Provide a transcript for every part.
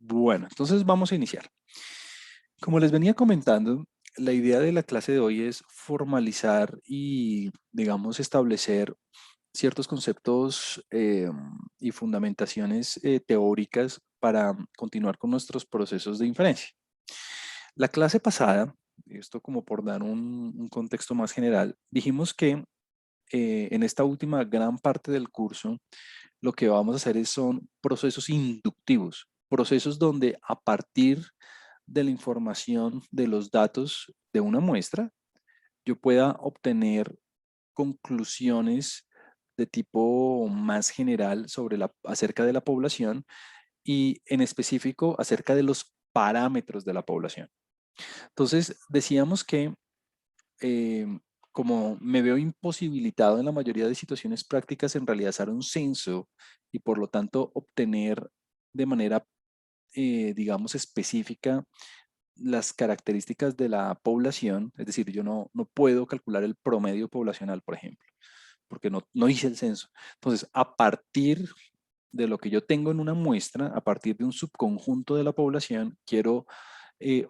Bueno, entonces vamos a iniciar. Como les venía comentando, la idea de la clase de hoy es formalizar y, digamos, establecer ciertos conceptos y fundamentaciones teóricas para continuar con nuestros procesos de inferencia. La clase pasada, esto como por dar un contexto más general, dijimos que en esta última gran parte del curso, lo que vamos a hacer son procesos inductivos, procesos donde a partir de la información de los datos de una muestra, yo pueda obtener conclusiones de tipo más general acerca de la población y en específico acerca de los parámetros de la población. Entonces, decíamos que eh, como me veo imposibilitado en la mayoría de situaciones prácticas en realizar un censo y por lo tanto obtener de manera, digamos, específica las características de la población, es decir, yo no puedo calcular el promedio poblacional, por ejemplo, porque no hice el censo. Entonces, a partir de lo que yo tengo en una muestra, a partir de un subconjunto de la población, quiero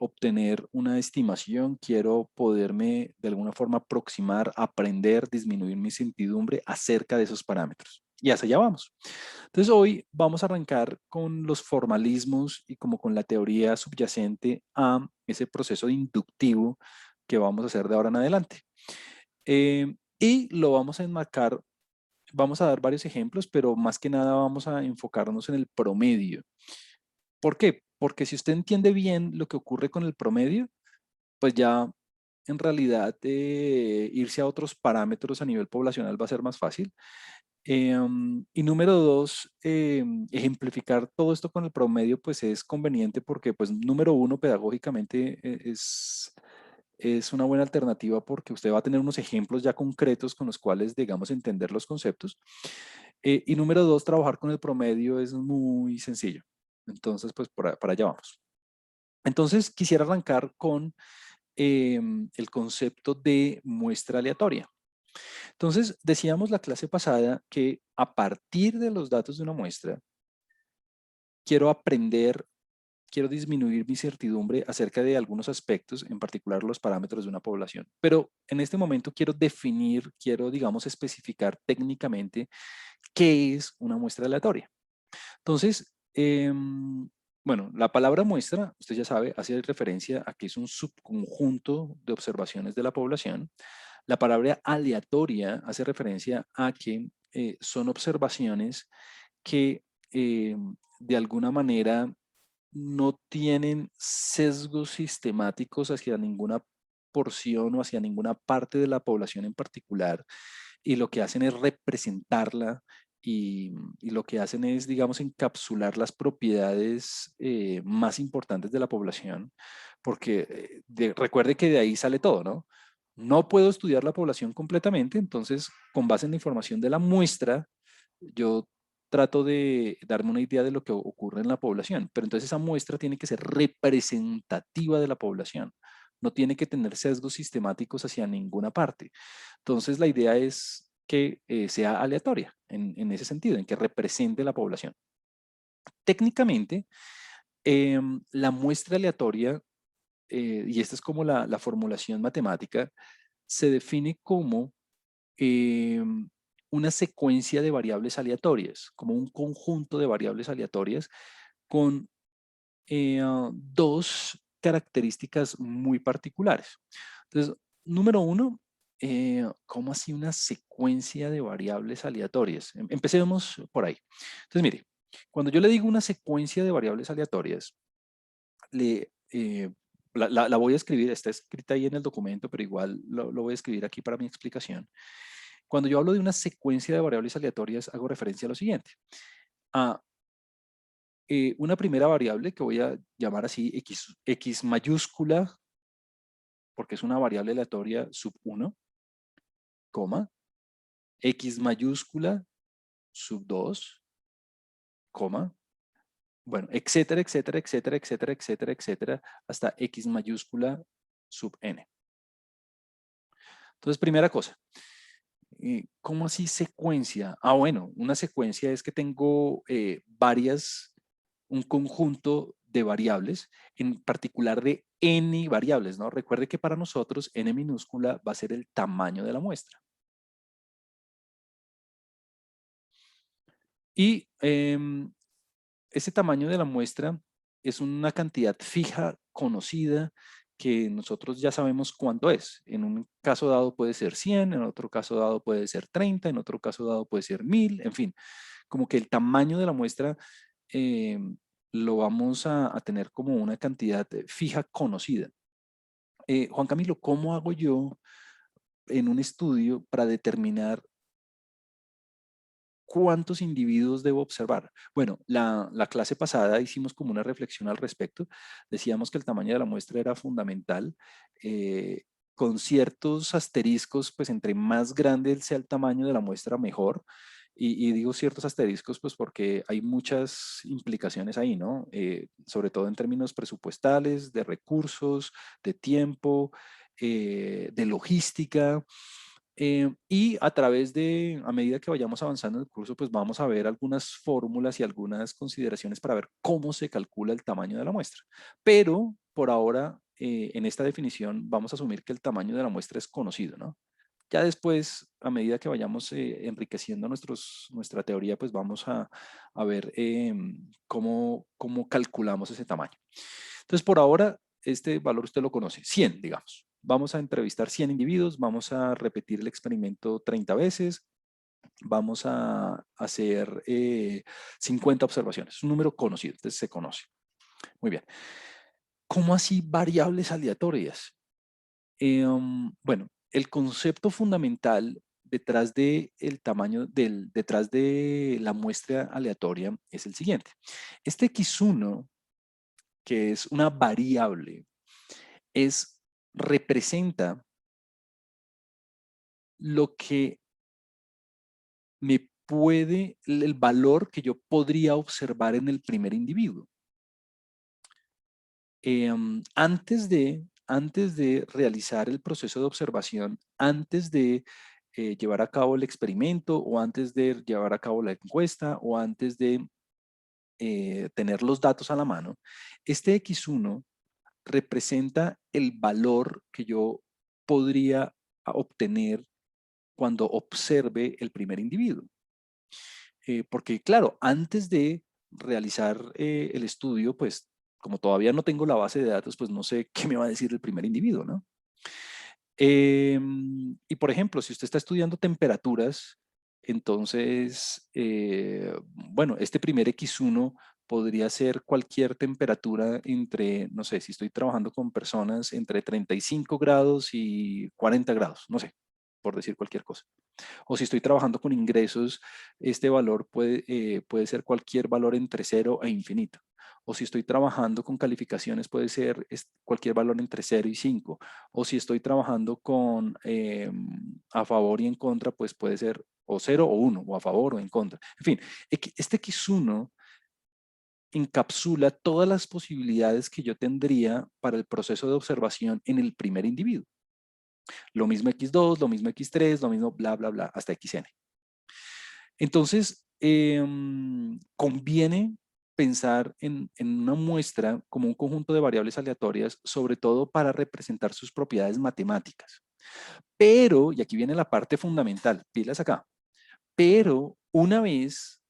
obtener una estimación, quiero poderme de alguna forma aproximar, aprender, disminuir mi incertidumbre acerca de esos parámetros. Y hacia allá vamos. Entonces hoy vamos a arrancar con los formalismos y como con la teoría subyacente a ese proceso inductivo que vamos a hacer de ahora en adelante. Y lo vamos a enmarcar, vamos a dar varios ejemplos, pero más que nada vamos a enfocarnos en el promedio. ¿Por qué? Porque si usted entiende bien lo que ocurre con el promedio, pues ya en realidad irse a otros parámetros a nivel poblacional va a ser más fácil. Y número dos, ejemplificar todo esto con el promedio, pues es conveniente porque, pues, número uno, pedagógicamente es una buena alternativa porque usted va a tener unos ejemplos ya concretos con los cuales, digamos, entender los conceptos. Y número dos, trabajar con el promedio es muy sencillo. Entonces, pues, para allá vamos. Entonces, quisiera arrancar con el concepto de muestra aleatoria. Entonces, decíamos la clase pasada que a partir de los datos de una muestra, quiero aprender, quiero disminuir mi certidumbre acerca de algunos aspectos, en particular los parámetros de una población. Pero en este momento quiero definir, quiero, digamos, especificar técnicamente qué es una muestra aleatoria. Entonces, bueno, la palabra muestra, usted ya sabe, hace referencia a que es un subconjunto de observaciones de la población. La palabra aleatoria hace referencia a que son observaciones que de alguna manera no tienen sesgos sistemáticos hacia ninguna porción o hacia ninguna parte de la población en particular, y lo que hacen es representarla y lo que hacen es, digamos, encapsular las propiedades más importantes de la población, porque recuerde que de ahí sale todo, ¿no? No puedo estudiar la población completamente, entonces, con base en la información de la muestra, yo trato de darme una idea de lo que ocurre en la población, pero entonces esa muestra tiene que ser representativa de la población, no tiene que tener sesgos sistemáticos hacia ninguna parte. Entonces la idea es que sea aleatoria en ese sentido, en que represente la población. Técnicamente, la muestra aleatoria, y esta es como la formulación matemática, se define como una secuencia de variables aleatorias, como un conjunto de variables aleatorias con dos características muy particulares. Entonces, número uno, ¿cómo así una secuencia de variables aleatorias? Empecemos por ahí. Entonces, mire, cuando yo le digo una secuencia de variables aleatorias, la voy a escribir, está escrita ahí en el documento, pero igual lo voy a escribir aquí para mi explicación. Cuando yo hablo de una secuencia de variables aleatorias, hago referencia a lo siguiente. A una primera variable que voy a llamar así X mayúscula, porque es una variable aleatoria sub 1, coma, X mayúscula sub 2, coma, bueno, etcétera, etcétera, etcétera, etcétera, etcétera, etcétera, hasta X mayúscula sub n. Entonces, primera cosa, ¿cómo así secuencia? Bueno, una secuencia es que tengo un conjunto de variables, en particular de n variables, ¿no? Recuerde que para nosotros n minúscula va a ser el tamaño de la muestra. Y ese tamaño de la muestra es una cantidad fija, conocida, que nosotros ya sabemos cuánto es. En un caso dado puede ser 100, en otro caso dado puede ser 30, en otro caso dado puede ser 1000, en fin. Como que el tamaño de la muestra eh, lo vamos a tener como una cantidad fija, conocida. Juan Camilo, ¿cómo hago yo en un estudio para determinar cuántos individuos debo observar? Bueno, la clase pasada hicimos como una reflexión al respecto. Decíamos que el tamaño de la muestra era fundamental, con ciertos asteriscos, pues entre más grande sea el tamaño de la muestra, mejor. Y digo ciertos asteriscos, pues porque hay muchas implicaciones ahí, ¿no? Sobre todo en términos presupuestales, de recursos, de tiempo, de logística. Y a través de, a medida que vayamos avanzando en el curso, pues vamos a ver algunas fórmulas y algunas consideraciones para ver cómo se calcula el tamaño de la muestra. Pero por ahora, en esta definición, vamos a asumir que el tamaño de la muestra es conocido, ¿no? Ya después, a medida que vayamos enriqueciendo nuestra teoría, pues vamos a ver cómo calculamos ese tamaño. Entonces, por ahora, este valor usted lo conoce, 100, digamos. Vamos a entrevistar 100 individuos, vamos a repetir el experimento 30 veces, vamos a hacer 50 observaciones. Es un número conocido, entonces se conoce. Muy bien. ¿Cómo así variables aleatorias? Bueno, el concepto fundamental detrás de el tamaño detrás de la muestra aleatoria es el siguiente. Este x1, que es una variable, representa lo que el valor que yo podría observar en el primer individuo. Antes de realizar el proceso de observación, antes de llevar a cabo el experimento o antes de llevar a cabo la encuesta o antes de tener los datos a la mano, este X1 representa el valor que yo podría obtener cuando observe el primer individuo. Porque claro, antes de realizar el estudio, pues como todavía no tengo la base de datos, pues no sé qué me va a decir el primer individuo, ¿no? Y por ejemplo, si usted está estudiando temperaturas, entonces, bueno, este primer X1 podría ser cualquier temperatura entre, no sé, si estoy trabajando con personas entre 35 grados y 40 grados, no sé, por decir cualquier cosa. O si estoy trabajando con ingresos, este valor puede ser cualquier valor entre 0 e infinito. O si estoy trabajando con calificaciones, puede ser cualquier valor entre 0 y 5. O si estoy trabajando con a favor y en contra, pues puede ser o 0 o 1, o a favor o en contra. En fin, este X1 encapsula todas las posibilidades que yo tendría para el proceso de observación en el primer individuo. Lo mismo X2, lo mismo X3, lo mismo bla, bla, bla, hasta XN. Entonces, conviene pensar en una muestra como un conjunto de variables aleatorias, sobre todo para representar sus propiedades matemáticas. Pero, y aquí viene la parte fundamental, pilas acá, pero una vez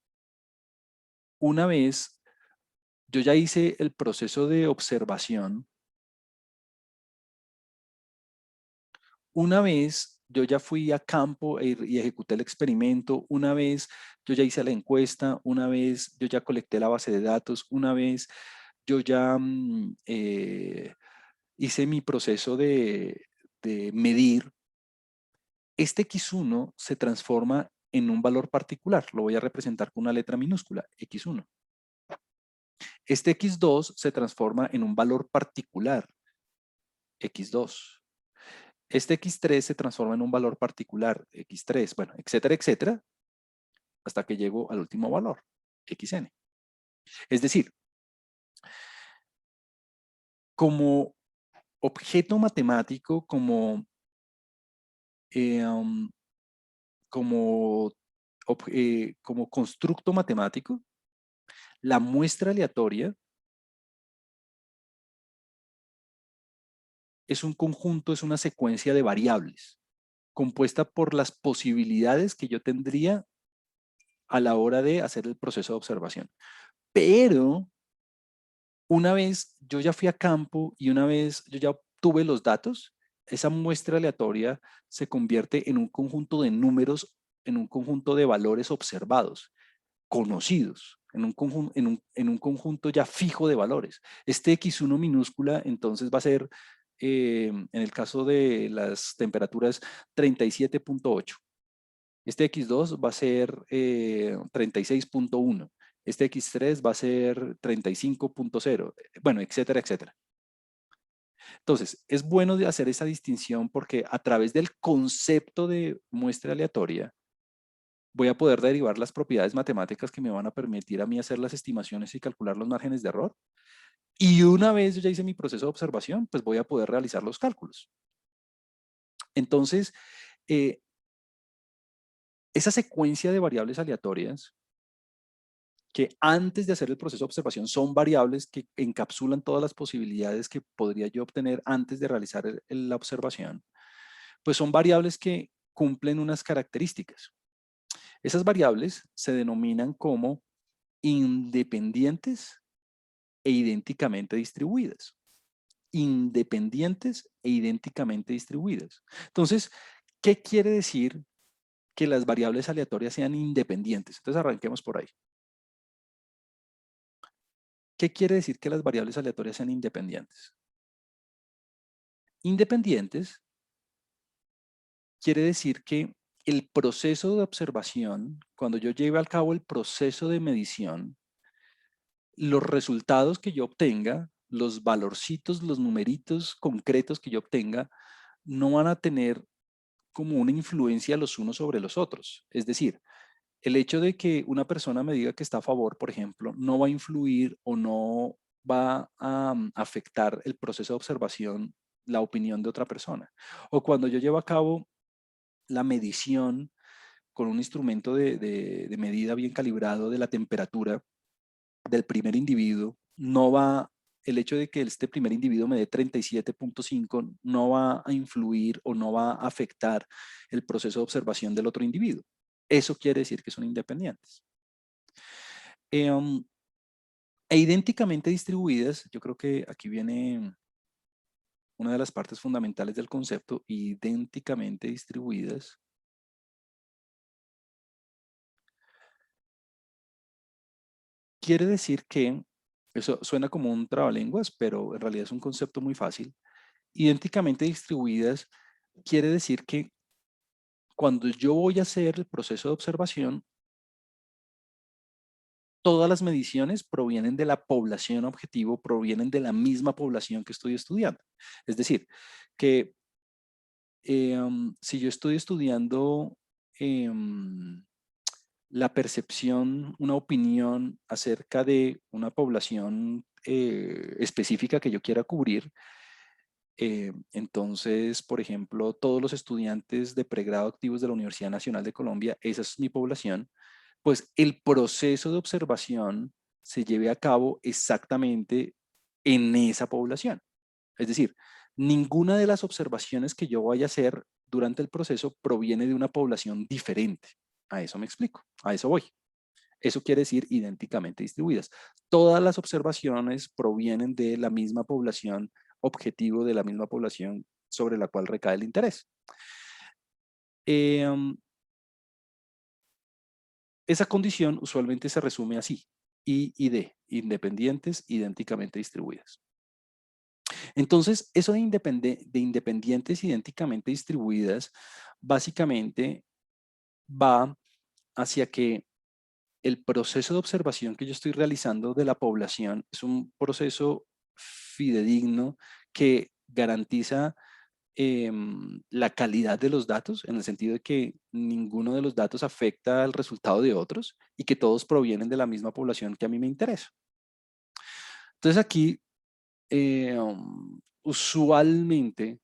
yo ya hice el proceso de observación, una vez yo ya fui a campo y ejecuté el experimento, una vez yo ya hice la encuesta, una vez yo ya colecté la base de datos, una vez yo ya hice mi proceso de medir, este X1 se transforma en un valor particular. Lo voy a representar con una letra minúscula, X1. Este X2 se transforma en un valor particular, X2. Este X3 se transforma en un valor particular, X3, bueno, etcétera, etcétera, hasta que llego al último valor, XN. Es decir, como objeto matemático, eh, um, como, como constructo matemático, la muestra aleatoria es un conjunto, es una secuencia de variables compuesta por las posibilidades que yo tendría a la hora de hacer el proceso de observación. Pero una vez yo ya fui a campo y una vez yo ya obtuve los datos, esa muestra aleatoria se convierte en un conjunto de números, en un conjunto de valores observados, conocidos, en un conjunto ya fijo de valores. Este X1 minúscula entonces va a ser, en el caso de las temperaturas, 37.8. Este X2 va a ser 36.1. Este X3 va a ser 35.0. Bueno, etcétera, etcétera. Entonces, es bueno de hacer esa distinción porque a través del concepto de muestra aleatoria voy a poder derivar las propiedades matemáticas que me van a permitir a mí hacer las estimaciones y calcular los márgenes de error. Y una vez yo ya hice mi proceso de observación, pues voy a poder realizar los cálculos. Entonces, eh, esa secuencia de variables aleatorias que antes de hacer el proceso de observación son variables que encapsulan todas las posibilidades que podría yo obtener antes de realizar la observación, pues son variables que cumplen unas características. Esas variables se denominan como independientes e idénticamente distribuidas. Independientes e idénticamente distribuidas. Entonces, ¿qué quiere decir que las variables aleatorias sean independientes? Entonces, arranquemos por ahí. ¿Qué quiere decir que las variables aleatorias sean independientes? Independientes quiere decir que el proceso de observación, cuando yo lleve al cabo el proceso de medición, los resultados que yo obtenga, los valorcitos, los numeritos concretos que yo obtenga, no van a tener como una influencia los unos sobre los otros. Es decir, el hecho de que una persona me diga que está a favor, por ejemplo, no va a influir o no va a afectar el proceso de observación, la opinión de otra persona. O cuando yo llevo a cabo la medición con un instrumento de medida bien calibrado de la temperatura del primer individuo, no va, el hecho de que este primer individuo me dé 37.5 no va a influir o no va a afectar el proceso de observación del otro individuo. Eso quiere decir que son independientes. E idénticamente distribuidas, yo creo que aquí viene una de las partes fundamentales del concepto, idénticamente distribuidas. Quiere decir que, eso suena como un trabalenguas, pero en realidad es un concepto muy fácil. Idénticamente distribuidas quiere decir que cuando yo voy a hacer el proceso de observación, todas las mediciones provienen de la población objetivo, provienen de la misma población que estoy estudiando. Es decir, que si yo estoy estudiando la percepción, una opinión acerca de una población específica que yo quiera cubrir, entonces, por ejemplo, todos los estudiantes de pregrado activos de la Universidad Nacional de Colombia, esa es mi población, pues el proceso de observación se lleve a cabo exactamente en esa población. Es decir, ninguna de las observaciones que yo vaya a hacer durante el proceso proviene de una población diferente. A eso me explico, a eso voy. Eso quiere decir idénticamente distribuidas. Todas las observaciones provienen de la misma población objetivo, de la misma población sobre la cual recae el interés. Esa condición usualmente se resume así, I y D, independientes, idénticamente distribuidas. Entonces, eso de independientes, idénticamente distribuidas, básicamente va hacia que el proceso de observación que yo estoy realizando de la población es un proceso fidedigno que garantiza la calidad de los datos, en el sentido de que ninguno de los datos afecta al resultado de otros y que todos provienen de la misma población que a mí me interesa. Entonces aquí, usualmente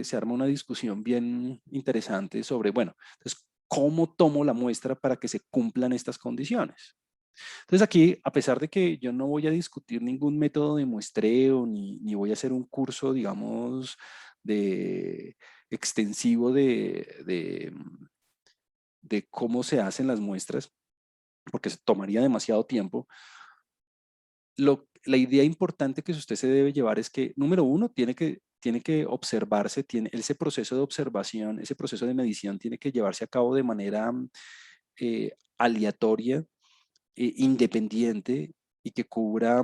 se arma una discusión bien interesante sobre, bueno, entonces, ¿cómo tomo la muestra para que se cumplan estas condiciones? Entonces aquí, a pesar de que yo no voy a discutir ningún método de muestreo, ni voy a hacer un curso, digamos, de extensivo de cómo se hacen las muestras, porque se tomaría demasiado tiempo, la idea importante que usted se debe llevar es que, número uno, tiene que observarse, ese proceso de observación, ese proceso de medición tiene que llevarse a cabo de manera aleatoria, independiente y que cubra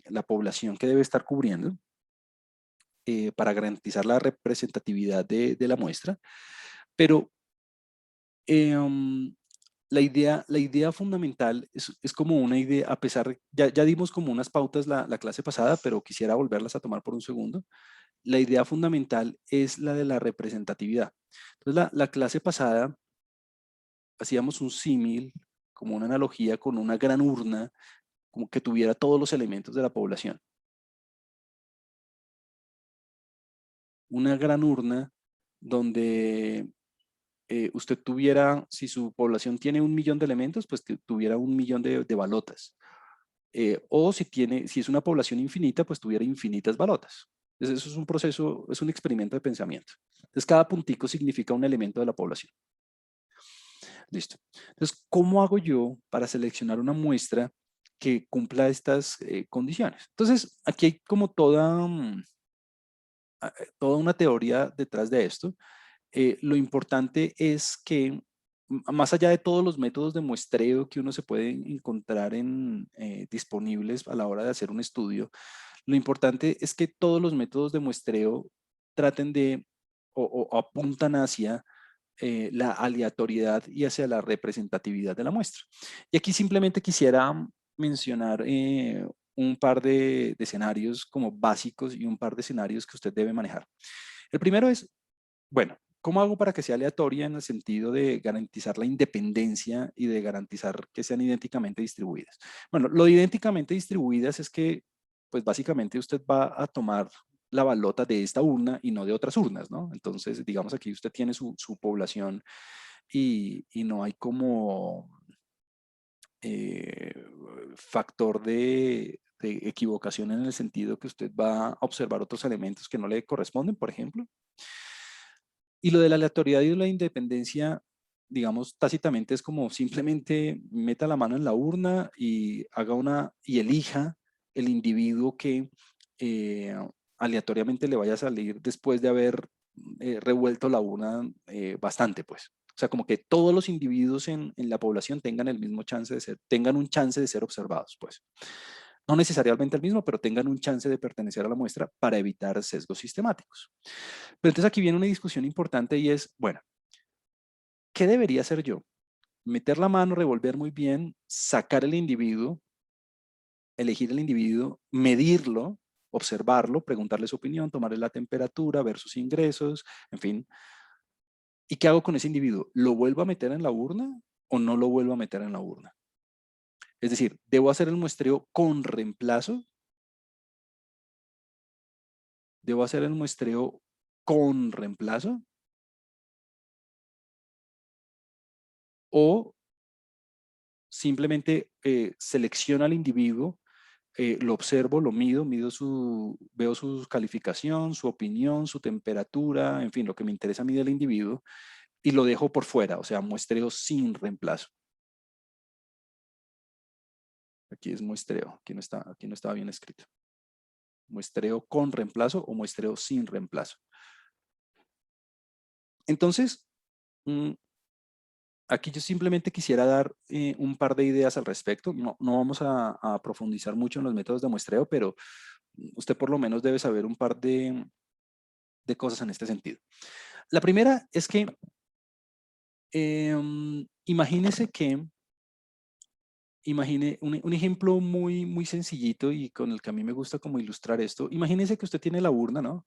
la población que debe estar cubriendo para garantizar la representatividad de la muestra. Pero la idea fundamental es como una idea, a pesar, ya dimos como unas pautas la clase pasada, pero quisiera volverlas a tomar por un segundo. La idea fundamental es la de la representatividad. Entonces, la clase pasada hacíamos un símil, como una analogía con una gran urna, como que tuviera todos los elementos de la población. Una gran urna donde usted tuviera, si su población tiene 1 millón de elementos, pues que tuviera 1 millón de balotas. O si es una población infinita, pues tuviera infinitas balotas. Entonces, eso es un proceso, es un experimento de pensamiento. Entonces, cada puntico significa un elemento de la población. Listo. Entonces, ¿cómo hago yo para seleccionar una muestra que cumpla estas condiciones? Entonces, aquí hay como toda una teoría detrás de esto. Lo importante es que, más allá de todos los métodos de muestreo que uno se puede encontrar disponibles a la hora de hacer un estudio, lo importante es que todos los métodos de muestreo traten de o apuntan hacia la aleatoriedad y hacia la representatividad de la muestra. Y aquí simplemente quisiera mencionar un par de escenarios como básicos y un par de escenarios que usted debe manejar. El primero es, bueno, ¿cómo hago para que sea aleatoria en el sentido de garantizar la independencia y de garantizar que sean idénticamente distribuidas? Bueno, lo idénticamente distribuidas es que, pues básicamente usted va a tomar la balota de esta urna y no de otras urnas, ¿no? Entonces, digamos aquí usted tiene su población y no hay como eh, factor de equivocación en el sentido que usted va a observar otros elementos que no le corresponden, por ejemplo. Y lo de la aleatoriedad y la independencia, digamos, tácitamente es como simplemente meta la mano en la urna y y elija el individuo que eh, aleatoriamente le vaya a salir después de haber revuelto la urna bastante, pues. O sea, como que todos los individuos en la población tengan el mismo chance de tengan un chance de ser observados, pues. No necesariamente el mismo, pero tengan un chance de pertenecer a la muestra para evitar sesgos sistemáticos. Pero entonces aquí viene una discusión importante y es, bueno, ¿qué debería hacer yo? Meter la mano, revolver muy bien, sacar el individuo, elegir el individuo, medirlo, observarlo, preguntarle su opinión, tomarle la temperatura, ver sus ingresos, en fin. ¿Y qué hago con ese individuo? ¿Lo vuelvo a meter en la urna o no lo vuelvo a meter en la urna? Es decir, ¿debo hacer el muestreo con reemplazo? ¿Debo hacer el muestreo con reemplazo? ¿O simplemente selecciono al individuo, lo observo, lo mido, veo su calificación, su opinión, su temperatura, en fin, lo que me interesa a mí del individuo y lo dejo por fuera, o sea, muestreo sin reemplazo? Aquí es muestreo, aquí no estaba bien escrito. Muestreo con reemplazo o muestreo sin reemplazo. Entonces, mm, aquí yo simplemente quisiera dar un par de ideas al respecto. No vamos a profundizar mucho en los métodos de muestreo, pero usted por lo menos debe saber un par de cosas en este sentido. La primera es que imagínese que, imagine un ejemplo muy, muy sencillito y con el que a mí me gusta como ilustrar esto. Imagínese que usted tiene la urna, ¿no?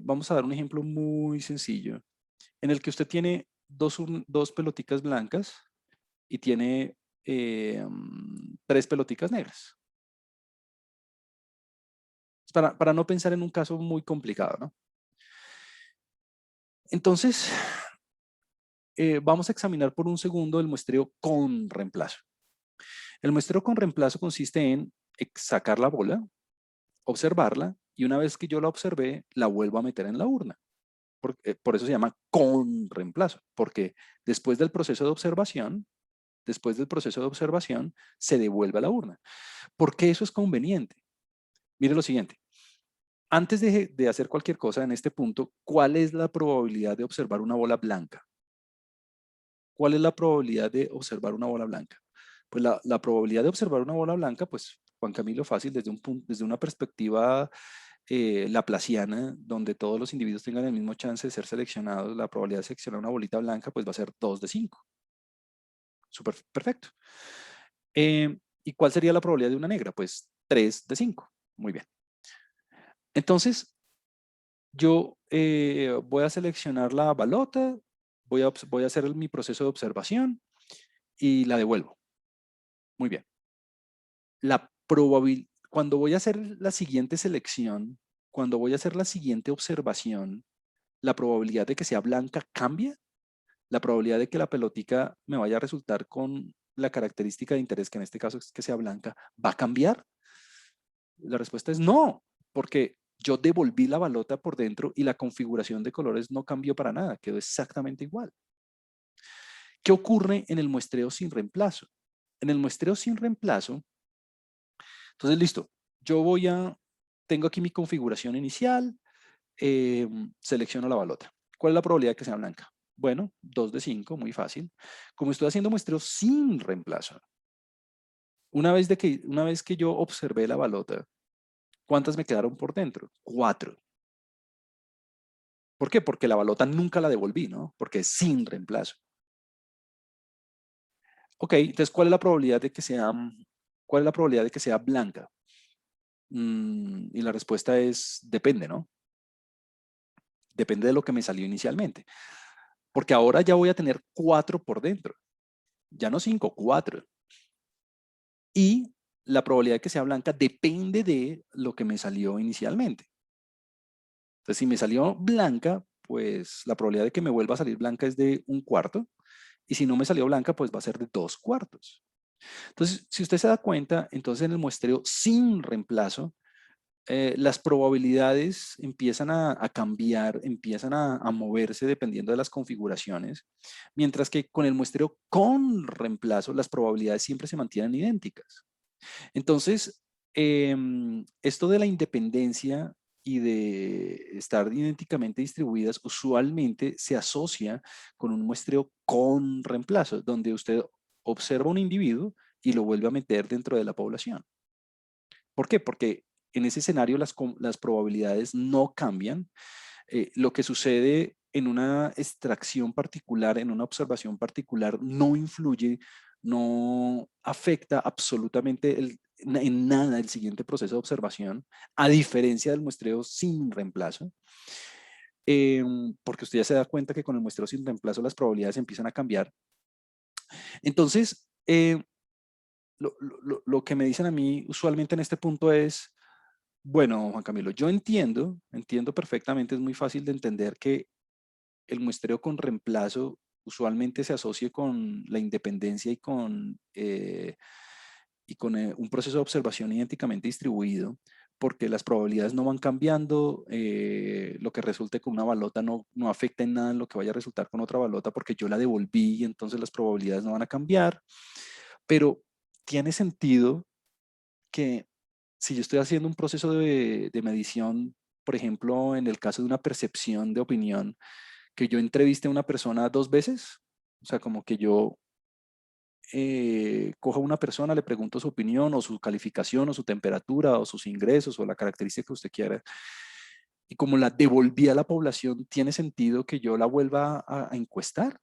Vamos a dar un ejemplo muy sencillo en el que usted tiene dos pelotitas blancas y tiene 3 pelotitas negras. Para no pensar en un caso muy complicado, ¿no? Entonces, vamos a examinar por un segundo el muestreo con reemplazo. El muestreo con reemplazo consiste en sacar la bola, observarla, y una vez que yo la observé, la vuelvo a meter en la urna. Por eso se llama con reemplazo, porque después del proceso de observación, se devuelve a la urna. ¿Por qué eso es conveniente? Mire lo siguiente. Antes de hacer cualquier cosa en este punto, ¿cuál es la probabilidad de observar una bola blanca? ¿Cuál es la probabilidad de observar una bola blanca? Pues la probabilidad de observar una bola blanca, pues Juan Camilo, fácil, desde una perspectiva laplaciana, donde todos los individuos tengan el mismo chance de ser seleccionados, la probabilidad de seleccionar una bolita blanca, pues va a ser 2 de 5. Súper perfecto. ¿Y cuál sería la probabilidad de una negra? Pues 3 de 5. Muy bien. Entonces, yo voy a seleccionar la balota, voy a hacer mi proceso de observación y la devuelvo. Muy bien. Cuando voy a hacer la siguiente selección, cuando voy a hacer la siguiente observación, la probabilidad de que sea blanca cambia. La probabilidad de que la pelotica me vaya a resultar con la característica de interés, que en este caso es que sea blanca, ¿va a cambiar? La respuesta es no, porque yo devolví la balota por dentro y la configuración de colores no cambió para nada, quedó exactamente igual. ¿Qué ocurre en el muestreo sin reemplazo? En el muestreo sin reemplazo, entonces listo, tengo aquí mi configuración inicial, selecciono la balota. ¿Cuál es la probabilidad de que sea blanca? Bueno, 2 de 5, muy fácil. Como estoy haciendo muestreo sin reemplazo, una vez que yo observé la balota, ¿cuántas me quedaron por dentro? 4. ¿Por qué? Porque la balota nunca la devolví, ¿no? Porque es sin reemplazo. Ok, entonces, ¿cuál es la probabilidad de que sea blanca? Y la respuesta es, depende, ¿no? Depende de lo que me salió inicialmente. Porque ahora ya voy a tener 4 por dentro. Ya no 5, 4. Y la probabilidad de que sea blanca depende de lo que me salió inicialmente. Entonces, si me salió blanca, pues la probabilidad de que me vuelva a salir blanca es de 1/4. Y si no me salió blanca, pues va a ser de 2/4. Entonces, si usted se da cuenta, entonces en el muestreo sin reemplazo, las probabilidades empiezan a cambiar, empiezan a moverse dependiendo de las configuraciones, mientras que con el muestreo con reemplazo, las probabilidades siempre se mantienen idénticas. Entonces, esto de la independencia y de estar idénticamente distribuidas usualmente se asocia con un muestreo con reemplazo, donde usted observa un individuo y lo vuelve a meter dentro de la población. ¿Por qué? Porque en ese escenario las probabilidades no cambian. Lo que sucede en una extracción particular, en una observación particular, no influye, no afecta absolutamente en nada el siguiente proceso de observación, a diferencia del muestreo sin reemplazo, porque usted ya se da cuenta que con el muestreo sin reemplazo las probabilidades empiezan a cambiar. Entonces, lo que me dicen a mí usualmente en este punto es, bueno, Juan Camilo, yo entiendo perfectamente, es muy fácil de entender que el muestreo con reemplazo usualmente se asocia con la independencia y con un proceso de observación idénticamente distribuido, porque las probabilidades no van cambiando, lo que resulte con una balota no afecta en nada en lo que vaya a resultar con otra balota, porque yo la devolví y entonces las probabilidades no van a cambiar, pero tiene sentido que si yo estoy haciendo un proceso de medición, por ejemplo, en el caso de una percepción de opinión, que yo entreviste a una persona 2 veces, o sea, como que yo cojo a una persona, le pregunto su opinión o su calificación o su temperatura o sus ingresos o la característica que usted quiera, y como la devolví a la población, ¿tiene sentido que yo la vuelva a encuestar?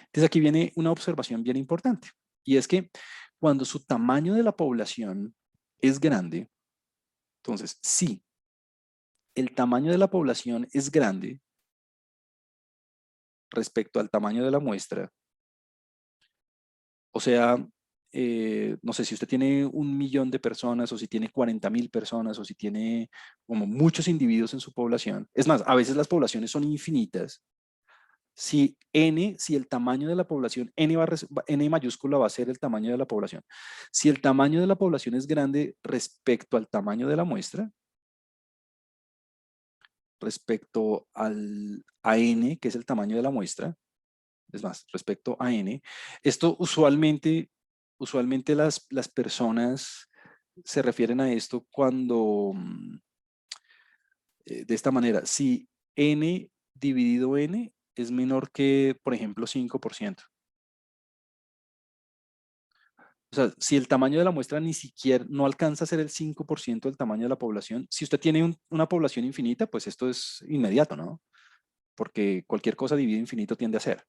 Entonces aquí viene una observación bien importante, y es que cuando su tamaño de la población es grande, entonces sí, el tamaño de la población es grande respecto al tamaño de la muestra. O sea, no sé si usted tiene 1 millón de personas o si tiene 40.000 personas o si tiene como muchos individuos en su población. Es más, a veces las poblaciones son infinitas, si el tamaño de la población, N mayúscula va a ser el tamaño de la población. Si el tamaño de la población es grande respecto al tamaño de la muestra, respecto a N, que es el tamaño de la muestra, es más, respecto a N, esto usualmente las personas se refieren a esto cuando, de esta manera, si N dividido N es menor que, por ejemplo, 5%. O sea, si el tamaño de la muestra ni siquiera no alcanza a ser el 5% del tamaño de la población, si usted tiene una población infinita, pues esto es inmediato, ¿no? Porque cualquier cosa dividido infinito tiende a ser.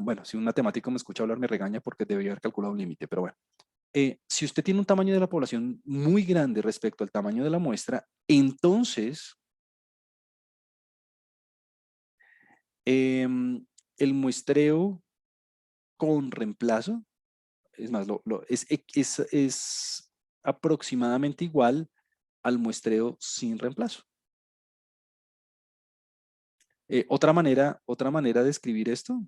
Bueno, si un matemático me escucha hablar me regaña porque debería haber calculado un límite, pero bueno. Si usted tiene un tamaño de la población muy grande respecto al tamaño de la muestra, entonces el muestreo con reemplazo, es más, es aproximadamente igual al muestreo sin reemplazo. Otra manera de escribir esto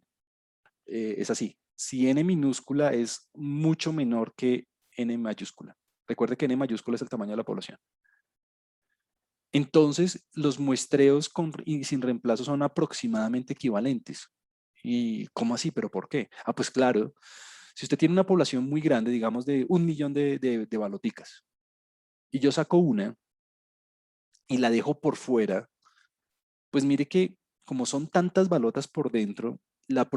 es así. Si n minúscula es mucho menor que n mayúscula. Recuerde que n mayúscula es el tamaño de la población. Entonces, los muestreos y sin reemplazo son aproximadamente equivalentes. ¿Y cómo así? ¿Pero por qué? Ah, pues claro, si usted tiene una población muy grande, digamos de 1 millón de baloticas, y yo saco una y la dejo por fuera, pues mire que como son tantas balotas por dentro, las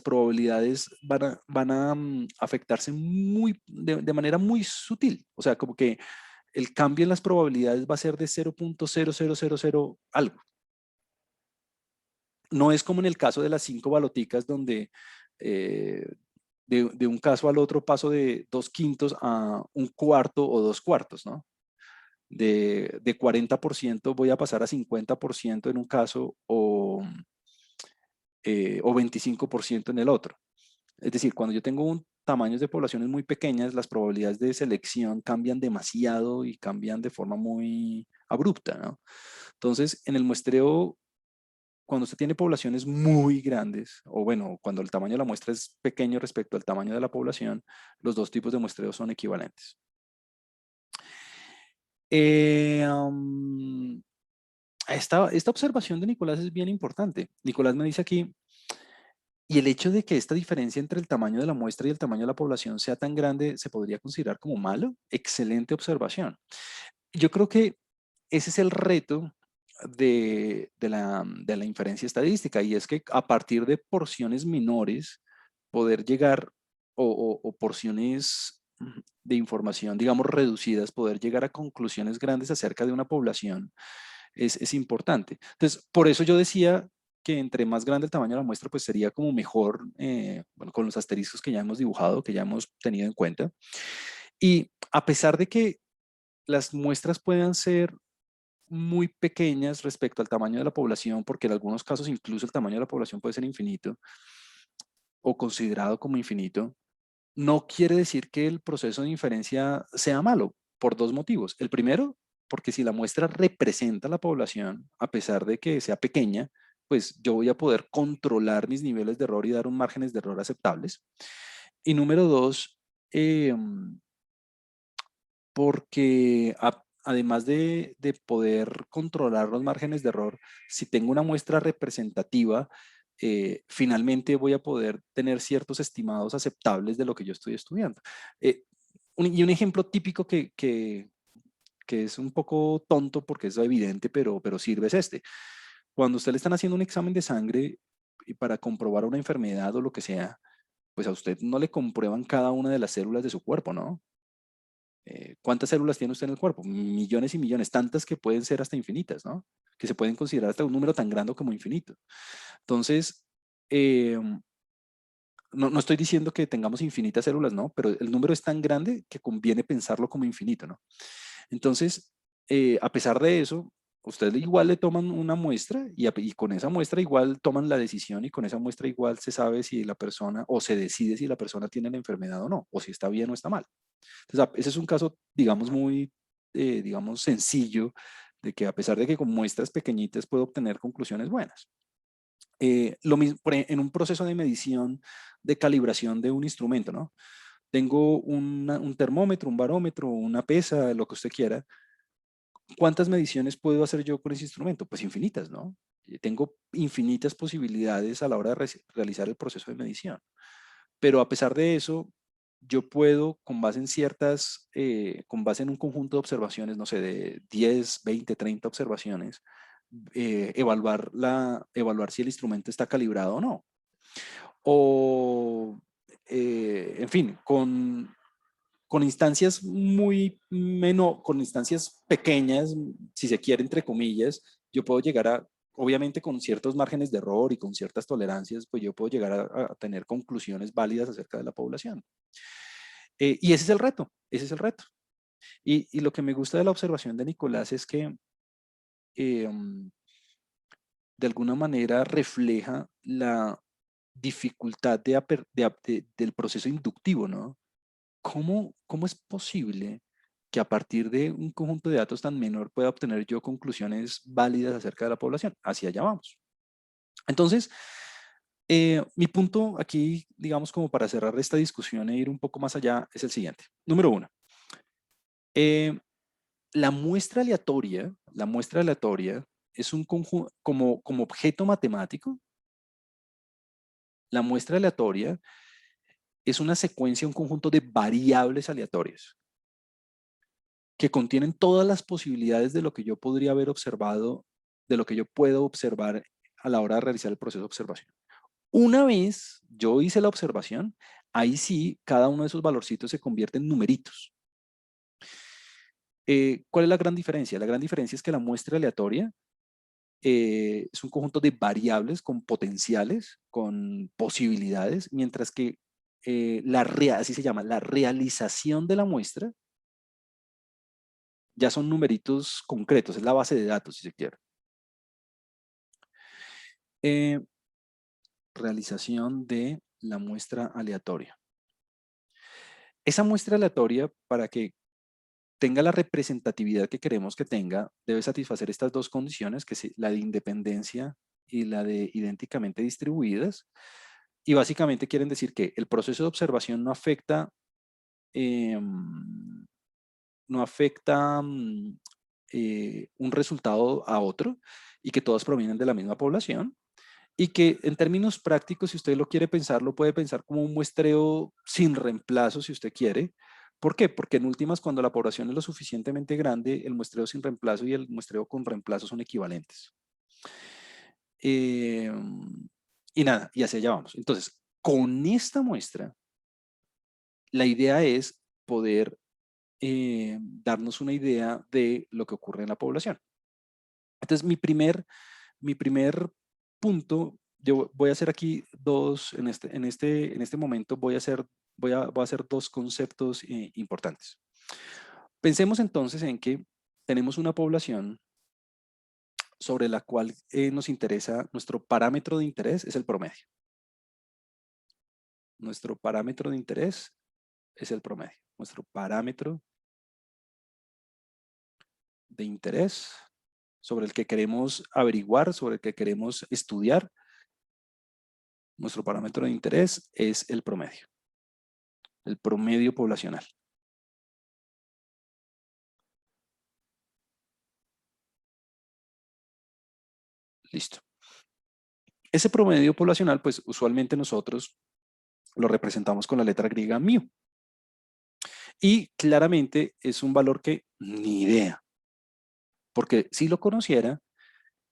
probabilidades van a afectarse de manera muy sutil. O sea, como que el cambio en las probabilidades va a ser de 0.0000 algo. No es como en el caso de las 5 baloticas donde eh, de un caso al otro paso de 2/5 a 1/4 o 2/4, ¿no? De 40% voy a pasar a 50% en un caso o 25% en el otro. Es decir, cuando yo tengo tamaños de poblaciones muy pequeñas, las probabilidades de selección cambian demasiado y cambian de forma muy abrupta, ¿no? Entonces, en el muestreo, cuando usted tiene poblaciones muy grandes, o bueno, cuando el tamaño de la muestra es pequeño respecto al tamaño de la población, los dos tipos de muestreo son equivalentes. Esta observación de Nicolás es bien importante. Nicolás me dice aquí, y el hecho de que esta diferencia entre el tamaño de la muestra y el tamaño de la población sea tan grande, ¿se podría considerar como malo? Excelente observación. Yo creo que ese es el reto de la inferencia estadística, y es que a partir de porciones menores, poder llegar, o porciones de información, digamos, reducidas, poder llegar a conclusiones grandes acerca de una población es importante. Entonces, por eso yo decía que entre más grande el tamaño de la muestra, pues sería como mejor, bueno, con los asteriscos que ya hemos dibujado, que ya hemos tenido en cuenta. Y a pesar de que las muestras puedan ser muy pequeñas respecto al tamaño de la población, porque en algunos casos incluso el tamaño de la población puede ser infinito o considerado como infinito, no quiere decir que el proceso de inferencia sea malo, por dos motivos. El primero, porque si la muestra representa la población, a pesar de que sea pequeña, pues yo voy a poder controlar mis niveles de error y dar un márgenes de error aceptables. Y número dos, porque además de poder controlar los márgenes de error, si tengo una muestra representativa, finalmente voy a poder tener ciertos estimados aceptables de lo que yo estoy estudiando. Y un ejemplo típico que es un poco tonto porque es evidente, pero sirve es este. Cuando usted le están haciendo un examen de sangre y para comprobar una enfermedad o lo que sea, pues a usted no le comprueban cada una de las células de su cuerpo, ¿no? ¿Cuántas células tiene usted en el cuerpo? Millones y millones, tantas que pueden ser hasta infinitas, ¿no? Que se pueden considerar hasta un número tan grande como infinito. Entonces, eh, no estoy diciendo que tengamos infinitas células, ¿no? Pero el número es tan grande que conviene pensarlo como infinito, ¿no? Entonces, a pesar de eso, usted igual le toman una muestra y con esa muestra igual toman la decisión, y con esa muestra igual se sabe si la persona, o se decide si la persona tiene la enfermedad o no, o si está bien o está mal. Entonces, ese es un caso, digamos, muy, digamos, sencillo de que a pesar de que con muestras pequeñitas puedo obtener conclusiones buenas. Lo mismo en un proceso de medición de calibración de un instrumento, ¿no? Tengo un termómetro, un barómetro, una pesa, lo que usted quiera. ¿Cuántas mediciones puedo hacer yo con ese instrumento? Pues infinitas, ¿no? Tengo infinitas posibilidades a la hora de realizar el proceso de medición. Pero a pesar de eso, yo puedo, con base en con base en un conjunto de observaciones, no sé, de 10, 20, 30 observaciones, evaluar si el instrumento está calibrado o no. O, en fin, con instancias con instancias pequeñas, si se quiere, entre comillas, yo puedo llegar obviamente con ciertos márgenes de error y con ciertas tolerancias, pues yo puedo llegar a tener conclusiones válidas acerca de la población. Y ese es el reto, ese es el reto. Y lo que me gusta de la observación de Nicolás es que de alguna manera refleja la dificultad del proceso inductivo, ¿no? ¿Cómo es posible que a partir de un conjunto de datos tan menor pueda obtener yo conclusiones válidas acerca de la población? Hacia allá vamos. Entonces, mi punto aquí, digamos, como para cerrar esta discusión e ir un poco más allá, es el siguiente. Número uno, la muestra aleatoria es un conjunto, como objeto matemático, la muestra aleatoria es una secuencia, un conjunto de variables aleatorias que contienen todas las posibilidades de lo que yo podría haber observado, de lo que yo puedo observar a la hora de realizar el proceso de observación. Una vez yo hice la observación, ahí sí, cada uno de esos valorcitos se convierte en numeritos. ¿Cuál es la gran diferencia? La gran diferencia es que la muestra aleatoria es un conjunto de variables con potenciales, con posibilidades, mientras que así se llama, la realización de la muestra ya son numeritos concretos, es la base de datos, si se quiere. Eh, realización de la muestra aleatoria. Esa muestra aleatoria, para que tenga la representatividad que queremos que tenga, debe satisfacer estas dos condiciones, que es la de independencia y la de idénticamente distribuidas. Y básicamente quieren decir que el proceso de observación no afecta un resultado a otro y que todos provienen de la misma población. Y que en términos prácticos, si usted lo quiere pensar, lo puede pensar como un muestreo sin reemplazo, si usted quiere. ¿Por qué? Porque en últimas, cuando la población es lo suficientemente grande, el muestreo sin reemplazo y el muestreo con reemplazo son equivalentes. Eh, y nada, y hacia allá vamos. Entonces, con esta muestra, la idea es poder darnos una idea de lo que ocurre en la población. Entonces, mi primer punto, yo voy a hacer aquí dos, en este momento voy a hacer dos conceptos importantes. Pensemos entonces en que tenemos una población sobre la cual nos interesa, nuestro parámetro de interés es el promedio. Nuestro parámetro de interés es el promedio. Nuestro parámetro de interés sobre el que queremos averiguar, sobre el que queremos estudiar, nuestro parámetro de interés es el promedio poblacional. Listo. Ese promedio poblacional, pues usualmente nosotros lo representamos con la letra griega mu. Y claramente es un valor que ni idea. Porque si lo conociera,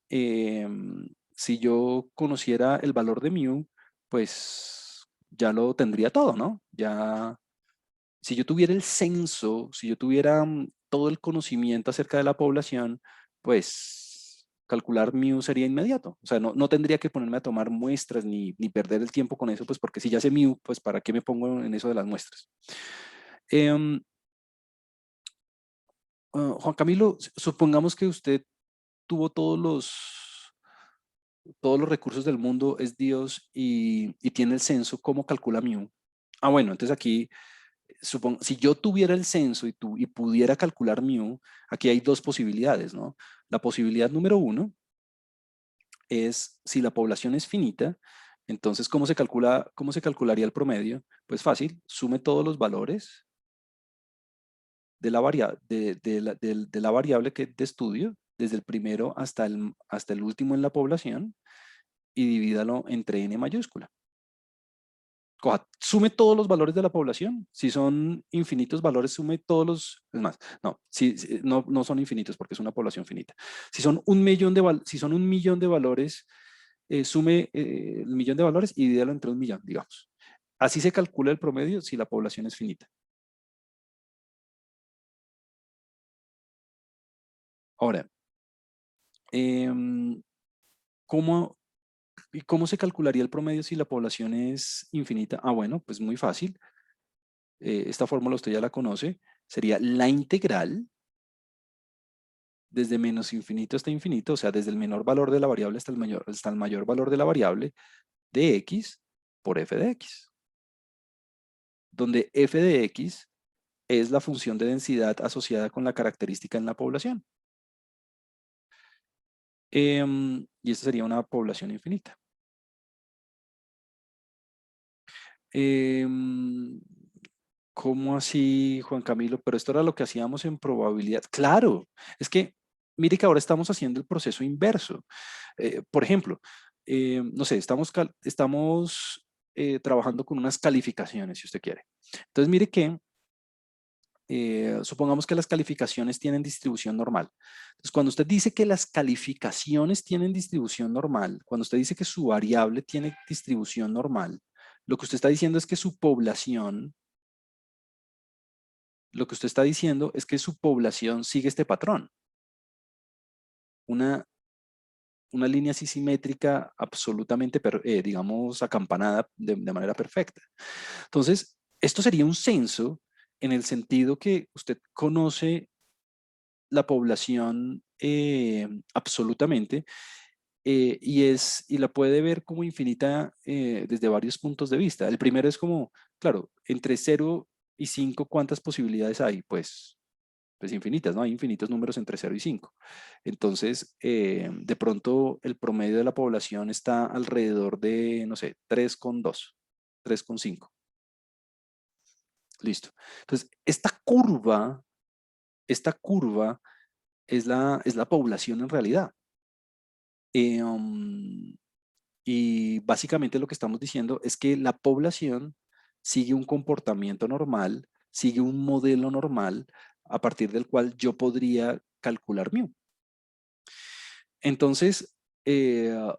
si yo conociera el valor de mu, pues ya lo tendría todo, ¿no? Ya, si yo tuviera el censo, si yo tuviera todo el conocimiento acerca de la población, pues calcular mu sería inmediato. O sea, no tendría que ponerme a tomar muestras ni perder el tiempo con eso, pues porque si ya sé mu, pues ¿para qué me pongo en eso de las muestras? Juan Camilo, supongamos que usted tuvo todos los recursos del mundo, es Dios y tiene el censo, ¿cómo calcula mu? Ah, bueno, entonces aquí si yo tuviera el censo y pudiera calcular mu, aquí hay dos posibilidades, ¿no? La posibilidad número uno es si la población es finita, entonces cómo se calcularía el promedio? Pues fácil, sume todos los valores de de la variable de estudio, desde el primero hasta el último en la población, y divídalo entre n mayúscula. Sume todos los valores de la población. Si son infinitos valores, sume todos los, es más, no, no, no son infinitos porque es una población finita. Si son si son 1.000.000 de valores, sume el millón de valores y divídalo entre 1.000.000, digamos. Así se calcula el promedio si la población es finita. Ahora, em, ¿cómo, ¿cómo se calcularía el promedio si la población es infinita? Ah, bueno, pues muy fácil. Esta fórmula usted ya la conoce. Sería la integral desde menos infinito hasta infinito, o sea, desde el menor valor de la variable hasta el mayor valor de la variable de x por f de x, donde f de x es la función de densidad asociada con la característica en la población. Y esta sería una población infinita. ¿Cómo así, Juan Camilo? Pero esto era lo que hacíamos en probabilidad. Claro, es que mire que ahora estamos haciendo el proceso inverso. Por ejemplo, no sé, estamos trabajando con unas calificaciones, si usted quiere. Entonces, mire que supongamos que las calificaciones tienen distribución normal. Entonces, cuando usted dice que las calificaciones tienen distribución normal, cuando usted dice que su variable tiene distribución normal, lo que usted está diciendo es que su población, lo que usted está diciendo es que su población sigue este patrón. Una, una línea así simétrica absolutamente, digamos, acampanada de manera perfecta. Entonces, esto sería un censo en el sentido que usted conoce la población absolutamente y la puede ver como infinita desde varios puntos de vista. El primero es como, claro, entre 0 y 5, ¿cuántas posibilidades hay? Pues infinitas, ¿no? Hay infinitos números entre 0 y 5. Entonces, de pronto el promedio de la población está alrededor de, no sé, 3,2, 3,5. Listo. Entonces, esta curva es la población en realidad. Y básicamente lo que estamos diciendo es que la población sigue un comportamiento normal, sigue un modelo normal a partir del cual yo podría calcular mu. Entonces,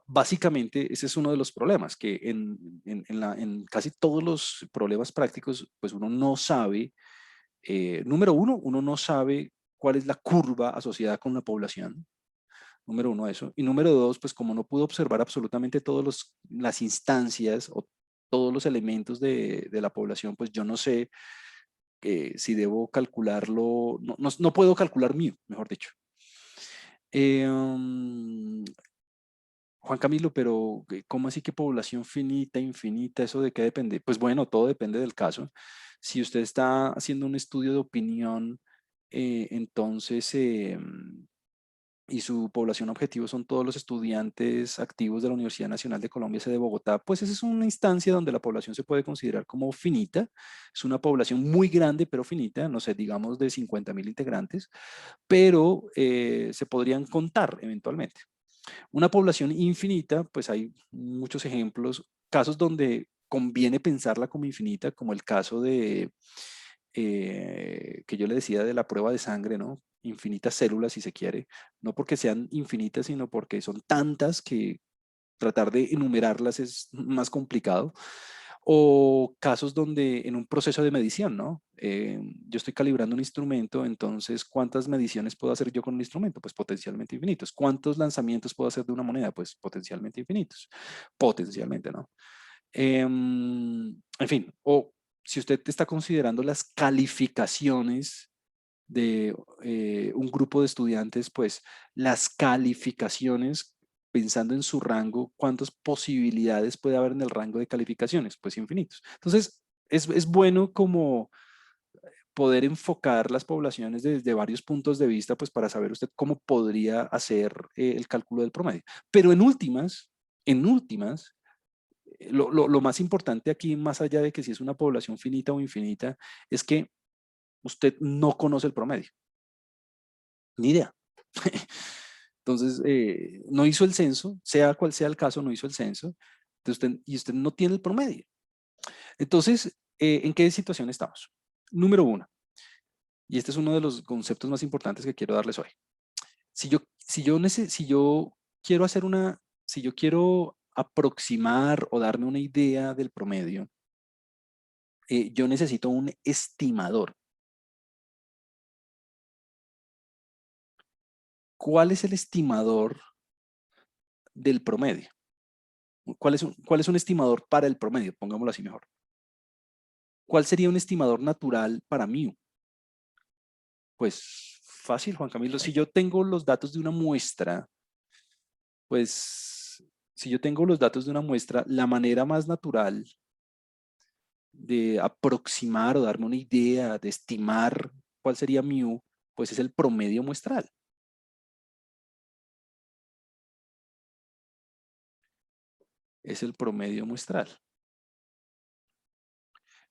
básicamente ese es uno de los problemas, que en casi todos los problemas prácticos, pues uno no sabe, número uno, uno no sabe cuál es la curva asociada con la población. Número uno, eso. Y número dos, pues como no pude observar absolutamente todas las instancias o todos los elementos de la población, pues yo no sé si debo calcularlo, no puedo calcular mío, mejor dicho. Juan Camilo, pero ¿cómo así que población finita, infinita? ¿Eso de qué depende? Pues bueno, todo depende del caso. Si usted está haciendo un estudio de opinión, entonces y su población objetivo son todos los estudiantes activos de la Universidad Nacional de Colombia, sede de Bogotá, pues esa es una instancia donde la población se puede considerar como finita. Es una población muy grande, pero finita, no sé, digamos de 50.000 integrantes, pero se podrían contar eventualmente. Una población infinita, pues hay muchos ejemplos, casos donde conviene pensarla como infinita, como el caso de que yo le decía de la prueba de sangre, ¿no? Infinitas células, si se quiere, no porque sean infinitas, sino porque son tantas que tratar de enumerarlas es más complicado. O casos donde en un proceso de medición, ¿no? Yo estoy calibrando un instrumento, entonces, ¿cuántas mediciones puedo hacer yo con un instrumento? Pues potencialmente infinitos. ¿Cuántos lanzamientos puedo hacer de una moneda? Pues potencialmente infinitos. Potencialmente, ¿no? En fin, o si usted está considerando las calificaciones de un grupo de estudiantes, pues las calificaciones, pensando en su rango, ¿cuántas posibilidades puede haber en el rango de calificaciones? Pues infinitos. Entonces, es bueno como poder enfocar las poblaciones desde varios puntos de vista, pues para saber usted cómo podría hacer el cálculo del promedio. Pero en últimas, lo más importante aquí, más allá de que si es una población finita o infinita, es que usted no conoce el promedio. Ni idea. Entonces, no hizo el censo, sea cual sea el caso, no hizo el censo, y usted no tiene el promedio. Entonces, ¿en qué situación estamos? Número uno, y este es uno de los conceptos más importantes que quiero darles hoy. Si yo quiero hacer si yo quiero aproximar o darme una idea del promedio, yo necesito un estimador. ¿Cuál es el estimador del promedio? ¿Cuál es un estimador para el promedio? Pongámoslo así mejor. ¿Cuál sería un estimador natural para mí? Pues fácil, Juan Camilo. Si yo tengo los datos de una muestra, pues si yo tengo los datos de una muestra, la manera más natural de aproximar o darme una idea, de estimar cuál sería mu, pues es el promedio muestral. Es el promedio muestral.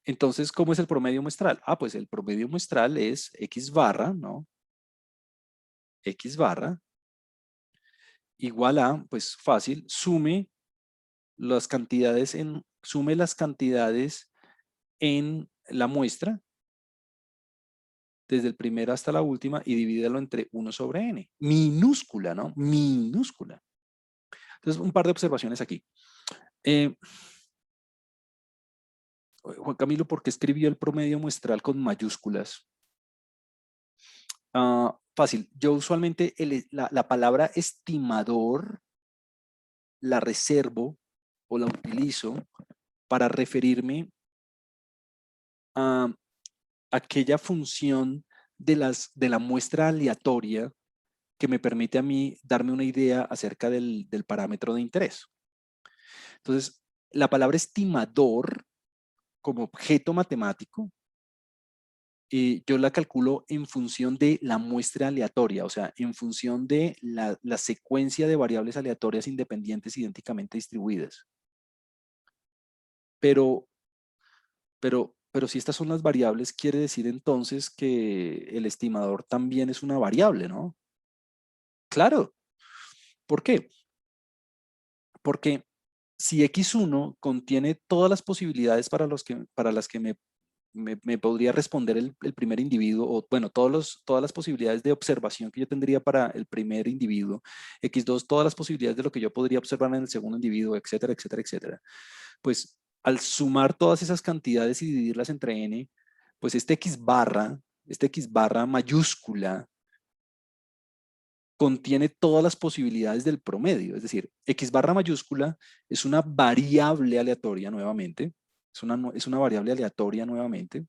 Entonces, ¿cómo es el promedio muestral? Ah, pues el promedio muestral es X barra, ¿no? X barra igual a, pues fácil, sume las cantidades en la muestra desde el primero hasta la última y divídelo entre 1 sobre n. Minúscula, ¿no? Minúscula. Entonces, un par de observaciones aquí. Juan Camilo, ¿por qué escribió el promedio muestral con mayúsculas? Fácil. Yo usualmente la palabra estimador la reservo o la utilizo para referirme a aquella función de la muestra aleatoria que me permite a mí darme una idea acerca del parámetro de interés. Entonces, la palabra estimador como objeto matemático, yo la calculo en función de la muestra aleatoria, o sea, en función de la secuencia de variables aleatorias independientes idénticamente distribuidas. Pero si estas son las variables, quiere decir entonces que el estimador también es una variable, ¿no? Claro. ¿Por qué? Porque si X1 contiene todas las posibilidades para las que me podría responder el primer individuo, o bueno, todas las posibilidades de observación que yo tendría para el primer individuo, X2, todas las posibilidades de lo que yo podría observar en el segundo individuo, etcétera, etcétera, etcétera. Pues al sumar todas esas cantidades y dividirlas entre n, pues este X barra mayúscula, contiene todas las posibilidades del promedio. Es decir, X barra mayúscula es una variable aleatoria nuevamente, es una variable aleatoria nuevamente,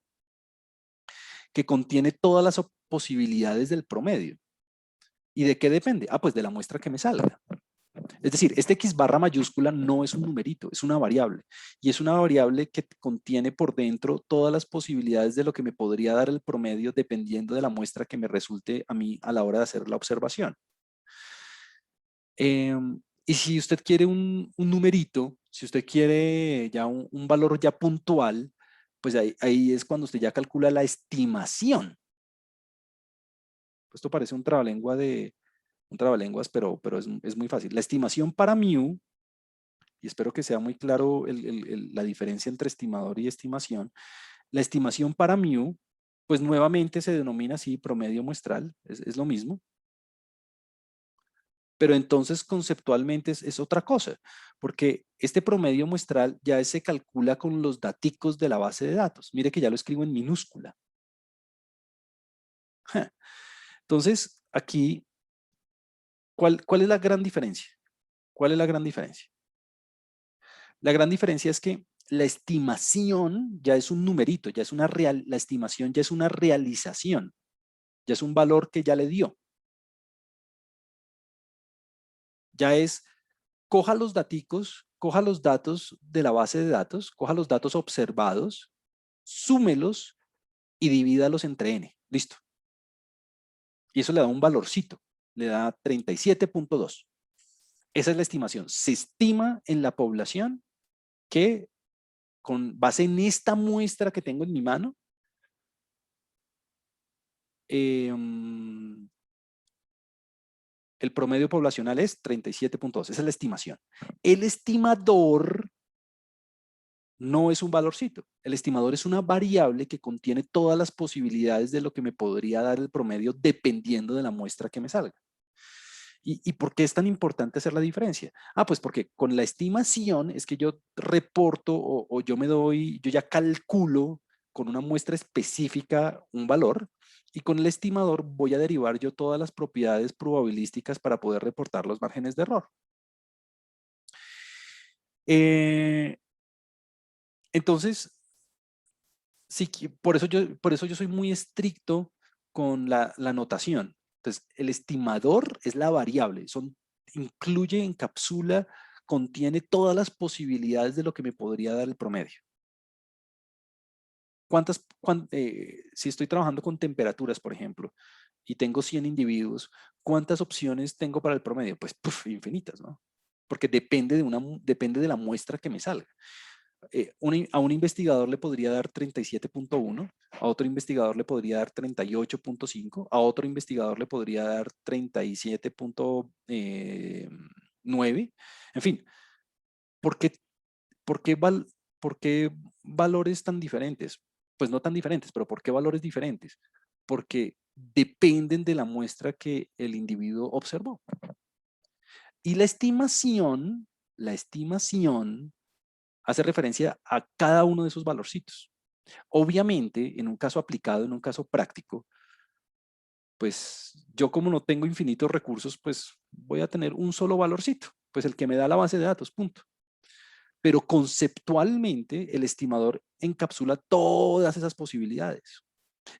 que contiene todas las posibilidades del promedio. ¿Y de qué depende? Ah, pues de la muestra que me salga. Es decir, este X barra mayúscula no es un numerito, es una variable. Y es una variable que contiene por dentro todas las posibilidades de lo que me podría dar el promedio dependiendo de la muestra que me resulte a mí a la hora de hacer la observación. Y si usted quiere un numerito, si usted quiere ya un valor ya puntual, pues ahí es cuando usted ya calcula la estimación. Esto parece un trabalenguas, pero es muy fácil. La estimación para mu, y espero que sea muy claro la diferencia entre estimador y estimación, la estimación para mu, pues nuevamente se denomina así promedio muestral, es lo mismo. Pero entonces conceptualmente es otra cosa, porque este promedio muestral ya se calcula con los daticos de la base de datos. Mire que ya lo escribo en minúscula. Entonces, aquí, ¿cuál es la gran diferencia? ¿Cuál es la gran diferencia? La gran diferencia es que la estimación ya es un numerito, ya es la estimación ya es una realización, ya es un valor que ya le dio. Ya es, coja los daticos, coja los datos de la base de datos, coja los datos observados, súmelos y divídalos entre n. Listo. Y eso le da un valorcito. Le da 37.2. Esa es la estimación. Se estima en la población que con base en esta muestra que tengo en mi mano, el promedio poblacional es 37.2. Esa es la estimación. El estimador no es un valorcito. El estimador es una variable que contiene todas las posibilidades de lo que me podría dar el promedio dependiendo de la muestra que me salga. ¿Y por qué es tan importante hacer la diferencia? Pues porque con la estimación es que yo reporto o yo me doy, yo ya calculo con una muestra específica un valor y con el estimador voy a derivar yo todas las propiedades probabilísticas para poder reportar los márgenes de error. Entonces, sí, por eso yo soy muy estricto con la notación. Entonces, el estimador es la variable, incluye, encapsula, contiene todas las posibilidades de lo que me podría dar el promedio. Si estoy trabajando con temperaturas, por ejemplo, y tengo 100 individuos, ¿cuántas opciones tengo para el promedio? Pues infinitas, ¿no? Porque depende de la muestra que me salga. A un investigador le podría dar 37.1, a otro investigador le podría dar 38.5, a otro investigador le podría dar 37.9. En fin, ¿por qué, por qué, por qué valores tan diferentes? Pues no tan diferentes, pero ¿por qué valores diferentes? Porque dependen de la muestra que el individuo observó. Y la estimación hace referencia a cada uno de esos valorcitos. Obviamente, en un caso aplicado, en un caso práctico, pues yo como no tengo infinitos recursos, pues voy a tener un solo valorcito, pues el que me da la base de datos, punto. Pero conceptualmente, el estimador encapsula todas esas posibilidades.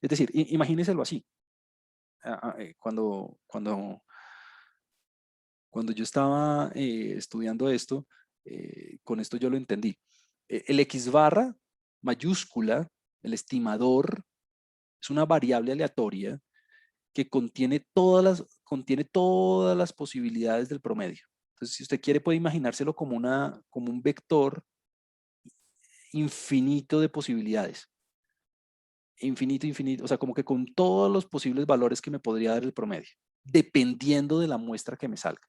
Es decir, imagínenselo así. Cuando yo estaba estudiando esto, con esto yo lo entendí. El X barra mayúscula, el estimador, es una variable aleatoria que contiene todas las posibilidades del promedio. Entonces, si usted quiere, puede imaginárselo como un vector infinito de posibilidades. Infinito, infinito. O sea, como que con todos los posibles valores que me podría dar el promedio, dependiendo de la muestra que me salga.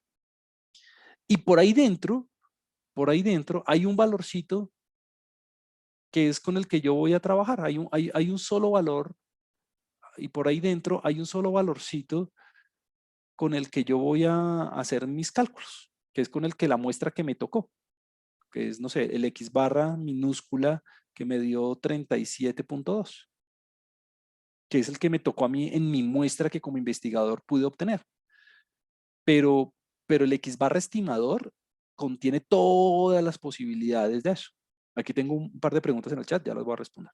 Y por ahí dentro hay un valorcito que es con el que yo voy a trabajar. Hay un solo valor y por ahí dentro hay un solo valorcito con el que yo voy a hacer mis cálculos, que es con el que la muestra que me tocó, que es, no sé, el X barra minúscula que me dio 37.2, que es el que me tocó a mí en mi muestra que como investigador pude obtener. Pero, pero el X barra estimador contiene todas las posibilidades de eso. Aquí tengo un par de preguntas en el chat, ya las voy a responder.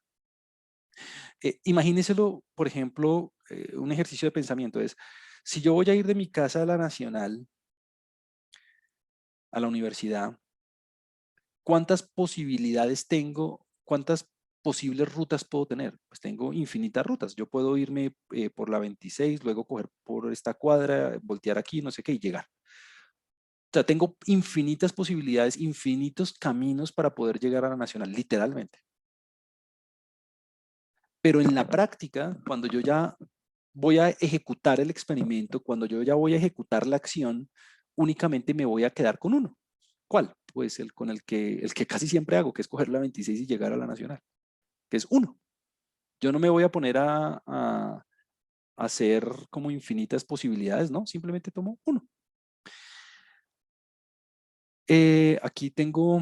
Imagínenselo, por ejemplo, un ejercicio de pensamiento es, si yo voy a ir de mi casa a la Nacional, a la universidad, ¿cuántas posibilidades tengo? ¿Cuántas posibles rutas puedo tener? Pues tengo infinitas rutas. Yo puedo irme por la 26, luego coger por esta cuadra, voltear aquí, no sé qué, y llegar. O sea, tengo infinitas posibilidades, infinitos caminos para poder llegar a la Nacional, literalmente. Pero en la práctica, cuando yo ya voy a ejecutar el experimento, cuando yo ya voy a ejecutar la acción, únicamente me voy a quedar con uno. ¿Cuál? Pues el que casi siempre hago, que es coger la 26 y llegar a la Nacional, que es uno. Yo no me voy a poner a hacer como infinitas posibilidades, ¿no? Simplemente tomo uno. Aquí tengo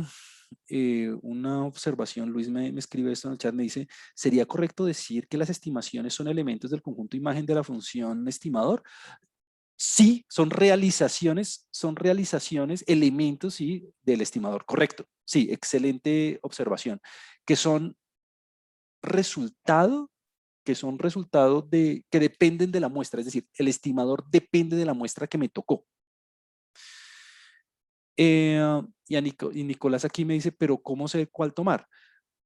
una observación. Luis me escribe esto en el chat, me dice, ¿sería correcto decir que las estimaciones son elementos del conjunto imagen de la función estimador? Sí, son realizaciones, elementos, sí, del estimador. Correcto. Sí, excelente observación. Que son resultado, que dependen de la muestra. Es decir, el estimador depende de la muestra que me tocó. Y Nicolás aquí me dice, pero ¿cómo sé cuál tomar?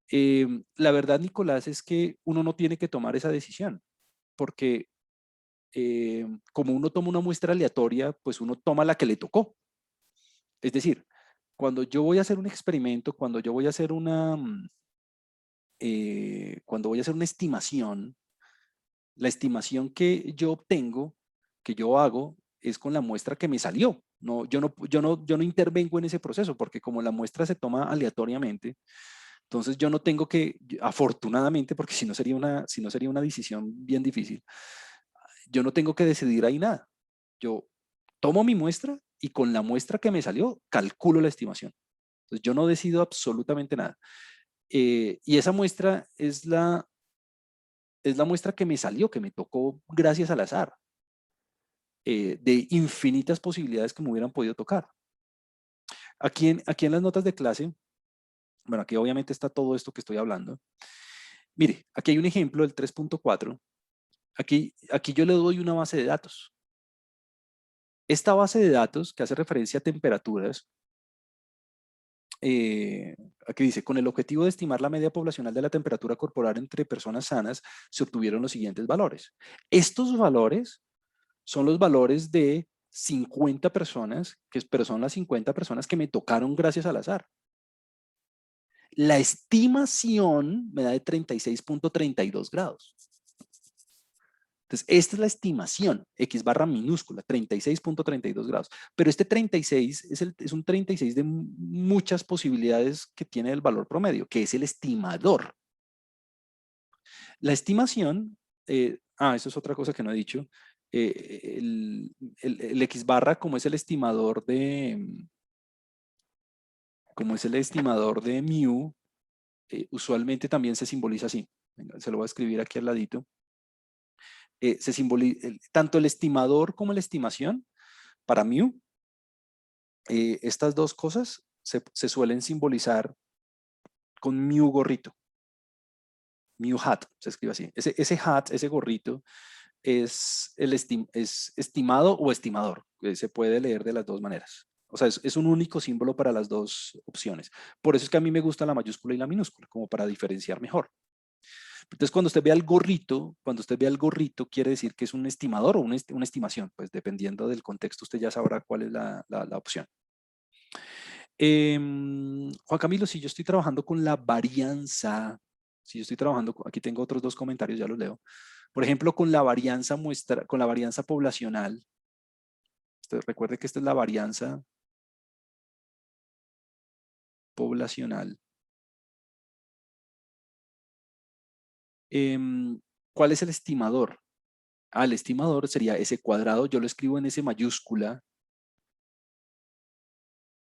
La verdad, Nicolás, es que uno no tiene que tomar esa decisión, porque como uno toma una muestra aleatoria, pues uno toma la que le tocó. Es decir, cuando yo voy a hacer un experimento, cuando yo voy a hacer cuando voy a hacer una estimación, la estimación que yo obtengo, que yo hago, es con la muestra que me salió. No, yo no intervengo en ese proceso, porque como la muestra se toma aleatoriamente, entonces yo no tengo que, afortunadamente, porque si no sería una decisión bien difícil, yo no tengo que decidir ahí nada. Yo tomo mi muestra y con la muestra que me salió, calculo la estimación. Entonces yo no decido absolutamente nada. Y esa muestra es la muestra que me salió, que me tocó gracias al azar, de infinitas posibilidades que me hubieran podido tocar. Aquí en las notas de clase, bueno, aquí obviamente está todo esto que estoy hablando. Mire, aquí hay un ejemplo del 3.4. Aquí yo le doy una base de datos. Esta base de datos que hace referencia a temperaturas, aquí dice, con el objetivo de estimar la media poblacional de la temperatura corporal entre personas sanas, se obtuvieron los siguientes valores. Estos valores son los valores de 50 personas, pero son las 50 personas que me tocaron gracias al azar. La estimación me da de 36.32 grados. Entonces, esta es la estimación, X barra minúscula, 36.32 grados. Pero este 36 es un 36 de muchas posibilidades que tiene el valor promedio, que es el estimador. La estimación, eso es otra cosa que no he dicho, el X barra como es el estimador de mu, usualmente también se simboliza así. Venga, se lo voy a escribir aquí al ladito. Se simboliza, tanto el estimador como la estimación para mu, estas dos cosas se suelen simbolizar con mu gorrito. Mu hat, se escribe así. Ese hat, ese gorrito, es estimado o estimador. Se puede leer de las dos maneras. O sea, es un único símbolo para las dos opciones. Por eso es que a mí me gusta la mayúscula y la minúscula, como para diferenciar mejor. Entonces, cuando usted ve el gorrito, quiere decir que es un estimador o una estimación. Pues dependiendo del contexto, usted ya sabrá cuál es la opción. Juan Camilo, si yo estoy trabajando con la varianza, si yo estoy trabajando, aquí tengo otros dos comentarios, ya los leo. Por ejemplo, con la varianza poblacional. Recuerde que esta es la varianza poblacional. ¿Cuál es el estimador? El estimador sería ese cuadrado, yo lo escribo en ese mayúscula,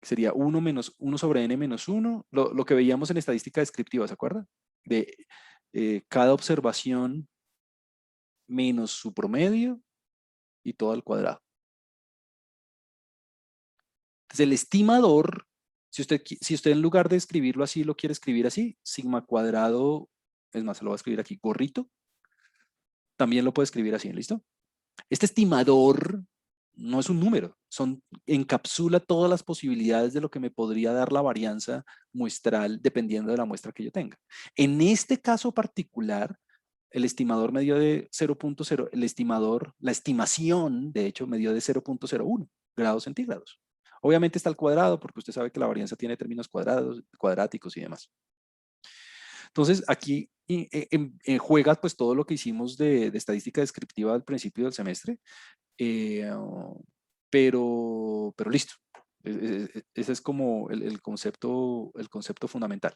sería 1 sobre n menos 1, lo que veíamos en estadística descriptiva, ¿se acuerda? De cada observación menos su promedio y todo al cuadrado. Entonces el estimador, si usted en lugar de escribirlo así, lo quiere escribir así, sigma cuadrado, es más, se lo voy a escribir aquí, gorrito, también lo puede escribir así, ¿listo? Este estimador no es un número, encapsula todas las posibilidades de lo que me podría dar la varianza muestral dependiendo de la muestra que yo tenga. En este caso particular, el estimador me dio de 0.0, la estimación, de hecho, me dio de 0.01 grados centígrados. Obviamente está al cuadrado porque usted sabe que la varianza tiene términos cuadráticos y demás. Entonces, aquí juega pues todo lo que hicimos de estadística descriptiva al principio del semestre, pero listo. Ese es como el concepto fundamental.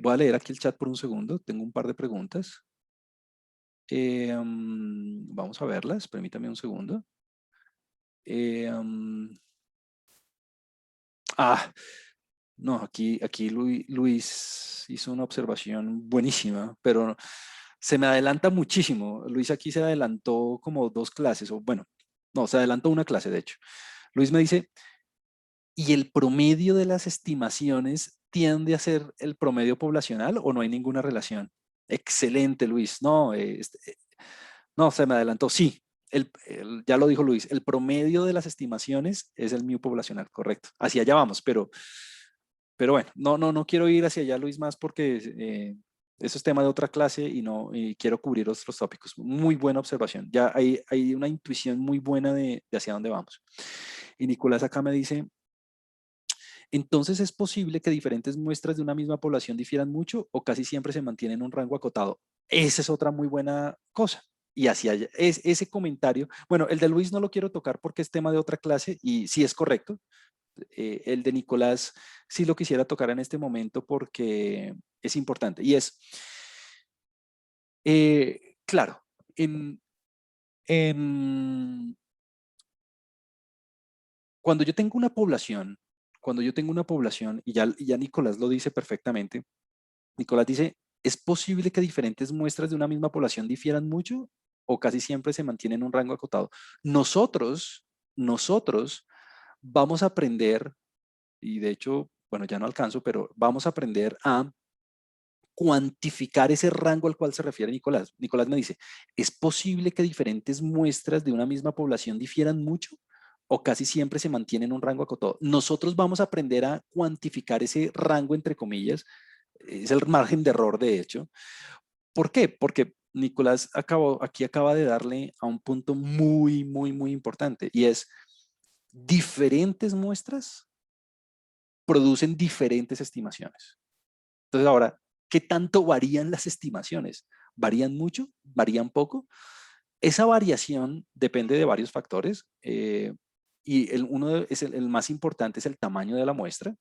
Voy a leer aquí el chat por un segundo. Tengo un par de preguntas. Vamos a verlas. Permítame un segundo. No, aquí Luis hizo una observación buenísima, pero se me adelanta muchísimo. Luis aquí se adelantó como 2 clases, o bueno, no, se adelantó una clase, de hecho. Luis me dice, ¿y el promedio de las estimaciones tiende a ser el promedio poblacional o no hay ninguna relación? Excelente, Luis. No, no, se me adelantó. Sí, ya lo dijo Luis, el promedio de las estimaciones es el mu poblacional, correcto. Hacia allá vamos, pero Pero bueno, no quiero ir hacia allá, Luis, más porque eso es tema de otra clase y quiero cubrir otros tópicos. Muy buena observación. Ya hay una intuición muy buena de hacia dónde vamos. Y Nicolás acá me dice, entonces es posible que diferentes muestras de una misma población difieran mucho o casi siempre se mantienen en un rango acotado. Esa es otra muy buena cosa. Y hacia allá, es ese comentario, bueno, el de Luis no lo quiero tocar porque es tema de otra clase y sí es correcto. El de Nicolás sí lo quisiera tocar en este momento porque es importante. Y es, claro, en, en, cuando yo tengo una población, y ya Nicolás lo dice perfectamente, Nicolás dice, ¿es posible que diferentes muestras de una misma población difieran mucho o casi siempre se mantienen en un rango acotado? Nosotros vamos a aprender, y de hecho, bueno, ya no alcanzo, pero vamos a aprender a cuantificar ese rango al cual se refiere Nicolás. Nicolás me dice, ¿es posible que diferentes muestras de una misma población difieran mucho o casi siempre se mantienen en un rango acotado? Nosotros vamos a aprender a cuantificar ese rango, entre comillas, es el margen de error, de hecho. ¿Por qué? Porque Nicolás aquí acaba de darle a un punto muy importante y es diferentes muestras producen diferentes estimaciones. Entonces ahora, ¿qué tanto varían las estimaciones? ¿Varían mucho? ¿Varían poco? Esa variación depende de varios factores y el más importante es el tamaño de la muestra.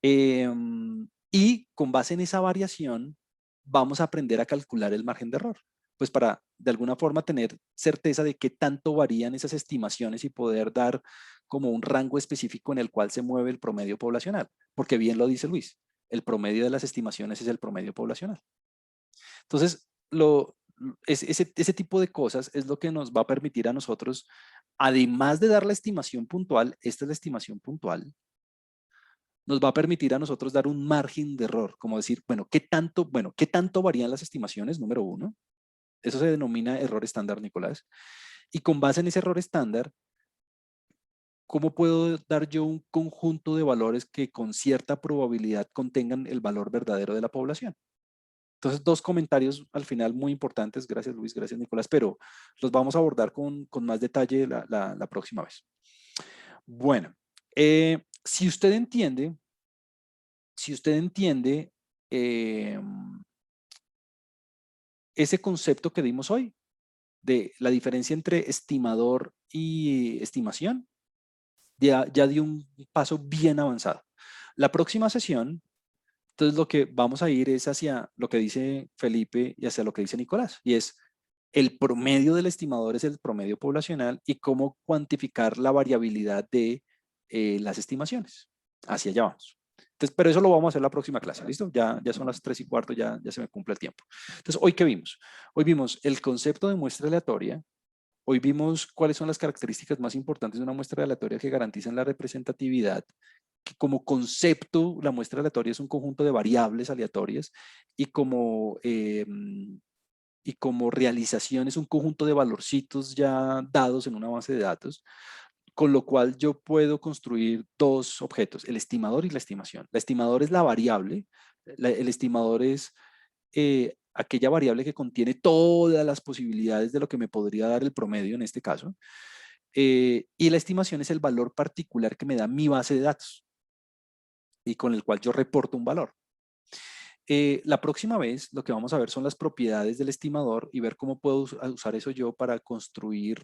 Y con base en esa variación vamos a aprender a calcular el margen de error, pues para de alguna forma tener certeza de qué tanto varían esas estimaciones y poder dar como un rango específico en el cual se mueve el promedio poblacional, porque bien lo dice Luis, el promedio de las estimaciones es el promedio poblacional. Entonces, ese tipo de cosas es lo que nos va a permitir a nosotros, además de dar la estimación puntual, esta es la estimación puntual, nos va a permitir a nosotros dar un margen de error, como decir, ¿qué tanto varían las estimaciones? Número uno. Eso se denomina error estándar, Nicolás. Y con base en ese error estándar, ¿cómo puedo dar yo un conjunto de valores que con cierta probabilidad contengan el valor verdadero de la población? Entonces, dos comentarios al final muy importantes. Gracias, Luis. Gracias, Nicolás. Pero los vamos a abordar con más detalle la próxima vez. Bueno, si usted entiende eh, ese concepto que dimos hoy de la diferencia entre estimador y estimación, ya dio un paso bien avanzado. La próxima sesión, entonces lo que vamos a ir es hacia lo que dice Felipe y hacia lo que dice Nicolás, y es el promedio del estimador es el promedio poblacional y cómo cuantificar la variabilidad de las estimaciones. Hacia allá vamos. Entonces, pero eso lo vamos a hacer la próxima clase, ¿listo? Ya son las 3:15, ya se me cumple el tiempo. Entonces, ¿hoy qué vimos? Hoy vimos el concepto de muestra aleatoria. Hoy vimos cuáles son las características más importantes de una muestra aleatoria que garantizan la representatividad, que como concepto la muestra aleatoria es un conjunto de variables aleatorias y como realización es un conjunto de valorcitos ya dados en una base de datos, con lo cual yo puedo construir dos objetos, el estimador y la estimación. La estimador es la variable, el estimador es aquella variable que contiene todas las posibilidades de lo que me podría dar el promedio en este caso, y la estimación es el valor particular que me da mi base de datos y con el cual yo reporto un valor. La próxima vez lo que vamos a ver son las propiedades del estimador y ver cómo puedo usar eso yo para construir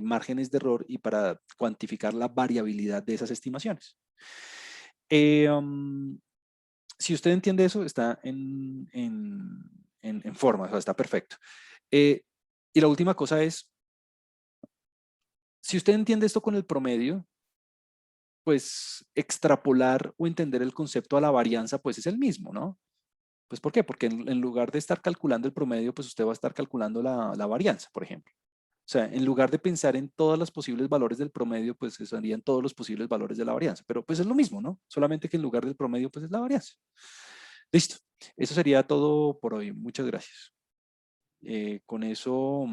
márgenes de error y para cuantificar la variabilidad de esas estimaciones. Si usted entiende eso, está en forma, o sea, está perfecto. Y la última cosa es, si usted entiende esto con el promedio, pues extrapolar o entender el concepto a la varianza, pues es el mismo, ¿no? Pues ¿por qué? Porque en lugar de estar calculando el promedio, pues usted va a estar calculando la varianza, por ejemplo. O sea, en lugar de pensar en todos los posibles valores del promedio, pues eso serían todos los posibles valores de la varianza. Pero pues es lo mismo, ¿no? Solamente que en lugar del promedio, pues es la varianza. Listo. Eso sería todo por hoy. Muchas gracias. Con eso